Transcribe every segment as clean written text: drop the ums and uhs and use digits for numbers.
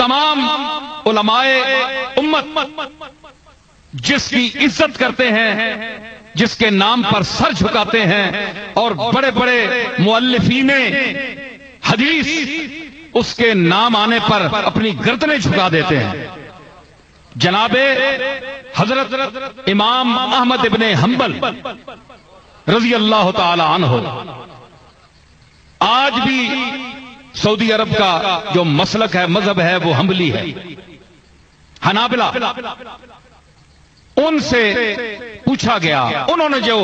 تمام علماء امت جس کی عزت کرتے ہیں، جس کے نام پر سر جھکاتے ہیں، اور بڑے بڑے مؤلفین حدیث اس کے نام آنے پر اپنی گردنیں جھکا دیتے ہیں۔ جناب حضرت امام احمد ابن حنبل رضی اللہ تعالی عنہ آج بھی سعودی عرب کا جو مسلک ہے، مذہب ہے، وہ حنبلی ہے، حنابلہ۔ ان سے پوچھا گیا، انہوں نے جو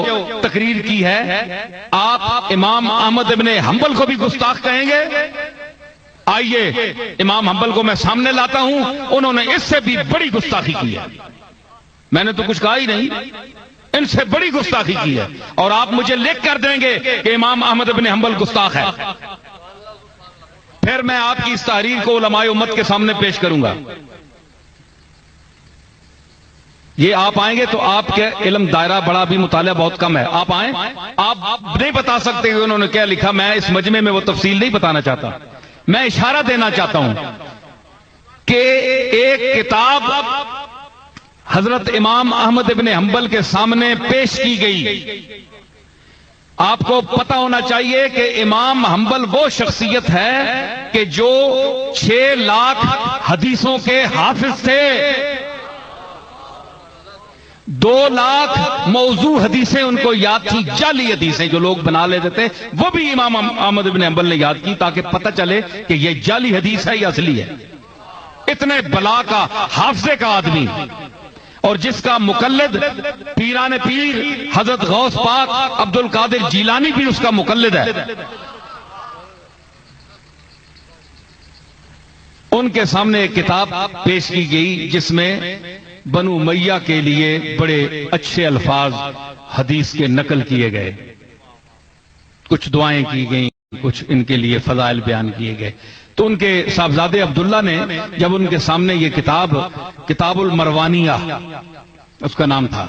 تقریر کی ہے، آپ امام احمد ابن حنبل کو بھی گستاخ کہیں گے؟ آئیے امام حنبل کو میں سامنے لاتا ہوں، انہوں نے اس سے بھی بڑی گستاخی کی ہے۔ میں نے تو کچھ کہا ہی نہیں، ان سے بڑی گستاخی کی ہے، اور آپ مجھے لکھ کر دیں گے کہ امام احمد ابن حنبل گستاخ ہے، پھر میں آپ کی اس تحریر کو علماء امت کے سامنے پیش کروں گا۔ یہ آپ آئیں گے تو آپ کے علم دائرہ بڑا، بھی مطالعہ بہت کم ہے، آپ آئیں، آپ نہیں بتا سکتے کہ انہوں نے کیا لکھا۔ میں اس مجمع میں وہ تفصیل نہیں بتانا چاہتا، میں اشارہ دینا چاہتا ہوں کہ ایک کتاب حضرت امام احمد ابن حنبل کے سامنے پیش کی گئی۔ آپ کو پتہ ہونا چاہیے کہ امام حنبل وہ شخصیت ہے کہ جو 6 لاکھ حدیثوں کے حافظ تھے، 2 لاکھ موضوع حدیثیں ان کو یاد تھی، جعلی حدیثیں جو لوگ بنا لیتے تھے، وہ بھی امام احمد بن حنبل نے یاد کی تاکہ پتہ چلے کہ یہ جعلی حدیث ہے یا اصلی ہے۔ اتنے بلا کا، حافظے کا آدمی، اور جس کا مقلد پیران پیر حضرت غوث پاک عبد القادر جیلانی بھی اس کا مقلد ہے۔ ان کے سامنے ایک کتاب پیش کی گئی جس میں بنو امیہ کے لیے بڑے اچھے الفاظ حدیث کے نقل کیے گئے، کچھ دعائیں کی گئیں، کچھ ان کے لیے فضائل بیان کیے گئے۔ تو ان کے صاحبزادے عبداللہ نے جب ان کے سامنے یہ کتاب المروانیہ اس کا نام تھا،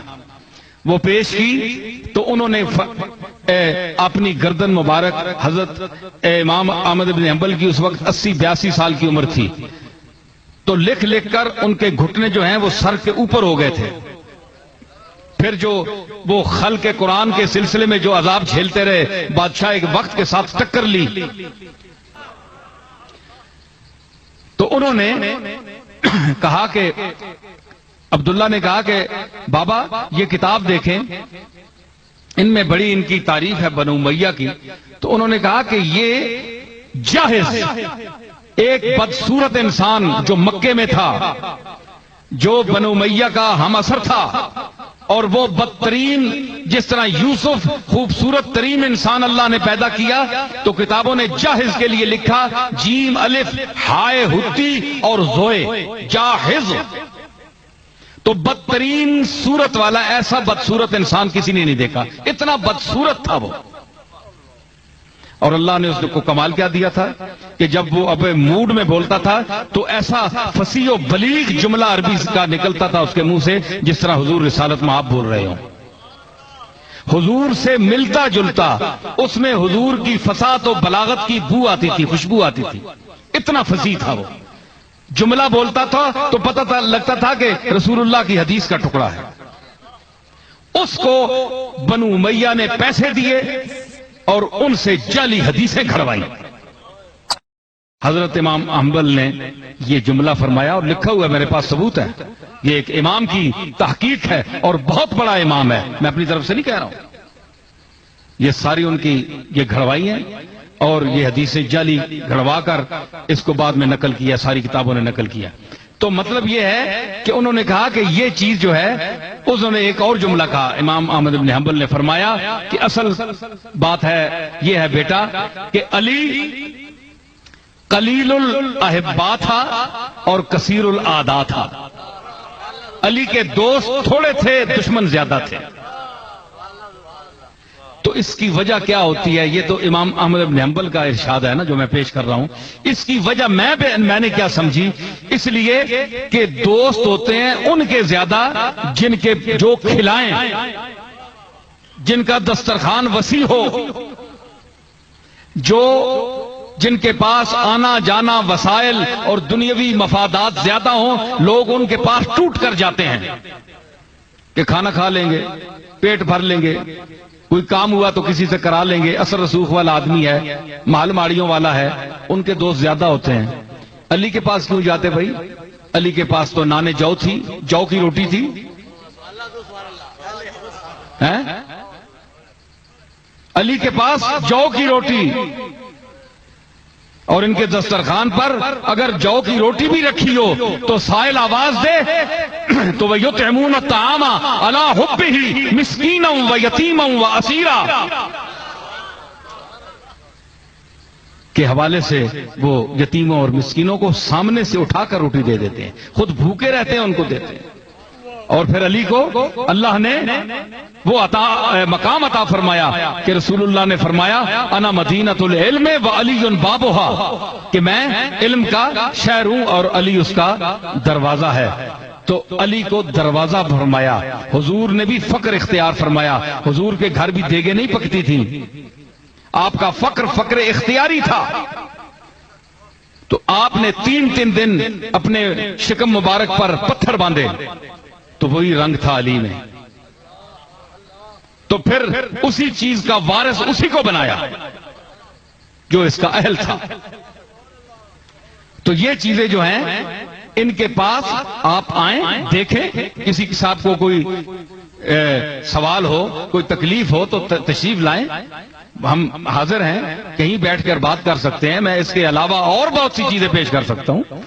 وہ پیش کی، تو انہوں نے اپنی گردن مبارک، حضرت امام احمد بن حنبل کی اس وقت 80-82 سال کی عمر تھی، تو لکھ کر ان کے گھٹنے جو ہیں وہ سر کے اوپر ہو گئے تھے۔ پھر جو وہ خلق قرآن کے سلسلے میں جو عذاب جھیلتے رہے، بادشاہ ایک وقت کے ساتھ ٹکر لی، تو انہوں نے کہا کہ عبداللہ نے کہا کہ بابا یہ کتاب دیکھیں، ان میں بڑی ان کی تعریف ہے بنو امیہ کی۔ تو انہوں نے کہا کہ یہ جاہز ایک بدصورت انسان جو مکے میں تھا، جو بنو امیہ کا ہم اثر تھا، اور وہ بدترین، جس طرح یوسف خوبصورت ترین انسان اللہ نے پیدا کیا، تو کتابوں نے جاہز کے لیے لکھا جیم الف ہائے ہتی اور زوئے، جاہز۔ تو بدترین صورت والا ایسا بدصورت انسان کسی نے نہیں دیکھا، اتنا بدصورت تھا وہ۔ اور اللہ نے اس کو کمال کیا دیا تھا کہ جب وہ اب موڈ میں بولتا تھا تو ایسا فصیح و بلیغ جملہ عربی کا نکلتا تھا اس کے منہ سے جس طرح حضور رسالت میں آپ بول رہے ہوں، حضور سے ملتا جلتا، اس میں حضور کی فصاحت و بلاغت کی بو آتی تھی، خوشبو آتی تھی، اتنا فصیح تھا وہ۔ جملہ بولتا تھا تو پتہ لگتا تھا کہ رسول اللہ کی حدیث کا ٹکڑا ہے۔ اس کو بنو امیہ نے پیسے دیے اور ان سے جعلی حدیثیں گھڑوائی۔ حضرت امام حنبل نے یہ جملہ فرمایا اور لکھا ہوا ہے، میرے پاس ثبوت ہے، یہ ایک امام کی تحقیق ہے اور بہت بڑا امام ہے، میں اپنی طرف سے نہیں کہہ رہا ہوں، یہ ساری ان کی یہ گھڑوائی ہیں، اور یہ حدیثیں جعلی گھڑوا کر اس کو بعد میں نقل کیا، ساری کتابوں نے نقل کیا۔ تو مطلب یہ ہے کہ انہوں نے کہا کہ یہ چیز جو ہے، انہوں نے ایک اور جملہ کہا، امام احمد بن حنبل نے فرمایا کہ اصل بات ہے یہ ہے بیٹا کہ علی قلیل الاحبا تھا اور کثیر الاعداء تھا، علی کے دوست تھوڑے تھے، دشمن زیادہ تھے۔ تو اس کی وجہ کیا ہوتی ہے؟ یہ تو امام احمد بن حنبل کا ارشاد ہے نا جو میں پیش کر رہا ہوں۔ اس کی وجہ میں نے کیا سمجھی، اس لیے کہ دوست ہوتے ہیں ان کے زیادہ جن کے جو کھلائیں، جن کا دسترخوان وسیع ہو، جو جن کے پاس آنا جانا وسائل اور دنیاوی مفادات زیادہ ہوں، لوگ ان کے پاس ٹوٹ کر جاتے ہیں کہ کھانا کھا لیں گے، پیٹ بھر لیں گے، کوئی کام ہوا تو کسی سے کرا لیں گے، اثر رسوخ والا آدمی ہے، مال ماڑیوں والا ہے، ان کے دوست زیادہ ہوتے ہیں۔ علی کے پاس کیوں جاتے بھائی؟ علی کے پاس تو نان جو تھی، جو کی روٹی تھی، علی کے پاس جو کی روٹی، اور ان کے دسترخوان پر اگر جو کی روٹی بھی رکھی ہو تو سائل آواز دے تو وَيُطْعِمُونَ الطَّعَامَ عَلَىٰ حُبِّهِ مِسْكِينًا وَيَتِيمًا وَأَسِيرًا کے حوالے سے وہ یتیموں اور مسکینوں کو سامنے سے اٹھا کر روٹی دے دیتے ہیں، خود بھوکے رہتے ہیں ان کو دیتے ہیں۔ اور پھر علی کو اللہ نے وہ مقام عطا فرمایا کہ رسول اللہ نے فرمایا انا مدینۃ العلم وعلی بابها، کہ میں علم کا شہر ہوں اور علی اس کا دروازہ ہے۔ تو علی کو دروازہ فرمایا۔ حضور نے بھی فقر اختیار فرمایا، حضور کے گھر بھی دیگیں نہیں پکتی تھیں، آپ کا فقر اختیاری تھا۔ تو آپ نے 3 دن اپنے شکم مبارک پر پتھر باندھے تو وہی رنگ تھا علی میں، تو پھر اسی چیز کا وارث اسی کو بنایا جو اس کا اہل تھا۔ تو یہ چیزیں جو ہیں ان کے پاس آپ آئیں، دیکھیں، کسی کے ساتھ کو کوئی سوال ہو، کوئی تکلیف ہو تو تشریف لائیں، ہم حاضر ہیں، کہیں بیٹھ کر بات کر سکتے ہیں۔ میں اس کے علاوہ اور بہت سی چیزیں پیش کر سکتا ہوں۔